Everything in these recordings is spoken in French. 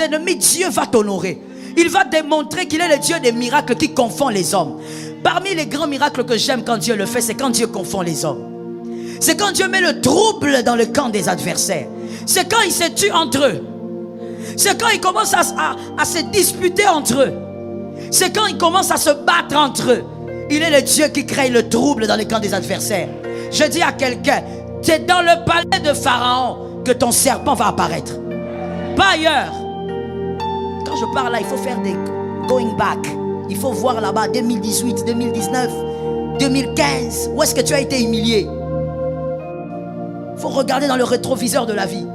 ennemis, Dieu va t'honorer. Il va démontrer qu'il est le Dieu des miracles qui confond les hommes. Parmi les grands miracles que j'aime quand Dieu le fait, c'est quand Dieu confond les hommes. C'est quand Dieu met le trouble dans le camp des adversaires. C'est quand ils se tuent entre eux. C'est quand ils commencent à se disputer entre eux. C'est quand ils commencent à se battre entre eux. Il est le Dieu qui crée le trouble dans le camp des adversaires. Je dis à quelqu'un, c'est dans le palais de Pharaon que ton serpent va apparaître. Pas ailleurs. Quand je parle là, il faut faire des going back. Il faut voir là-bas 2018, 2019, 2015. Où est-ce que tu as été humilié? Il faut regarder dans le rétroviseur de la vie.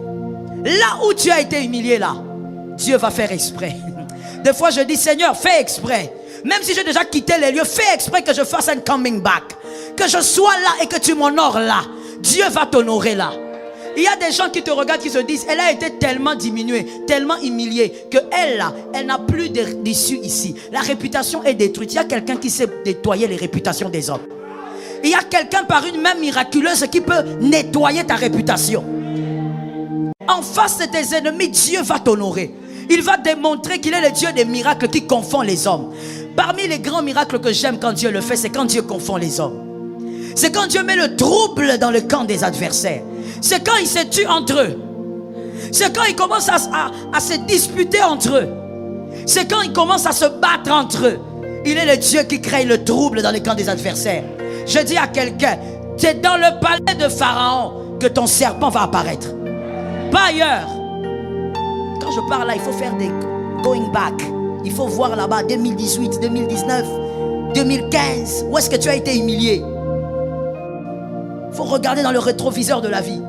Là où tu as été humilié là, Dieu va faire exprès. Des fois je dis, Seigneur, fais exprès. Même si j'ai déjà quitté les lieux, fais exprès que je fasse un coming back. Que je sois là et que tu m'honores là. Dieu va t'honorer là. Il y a des gens qui te regardent, qui se disent, elle a été tellement diminuée, tellement humiliée, que elle là, elle n'a plus d'issue ici. La réputation est détruite. Il y a quelqu'un qui sait nettoyer les réputations des hommes. Il y a quelqu'un par une main miraculeuse qui peut nettoyer ta réputation. En face de tes ennemis, Dieu va t'honorer. Il va démontrer qu'il est le Dieu des miracles qui confond les hommes. Parmi les grands miracles que j'aime quand Dieu le fait, c'est quand Dieu confond les hommes. C'est quand Dieu met le trouble dans le camp des adversaires. C'est quand ils se tuent entre eux. C'est quand ils commencent à se disputer entre eux. C'est quand ils commencent à se battre entre eux. Il est le Dieu qui crée le trouble dans le camp des adversaires. Je dis à quelqu'un, c'est dans le palais de Pharaon que ton serpent va apparaître. Pas ailleurs. Quand je parle là, il faut faire des going back. Il faut voir là-bas 2018, 2019, 2015. Où est-ce que tu as été humilié? Il faut regarder dans le rétroviseur de la vie.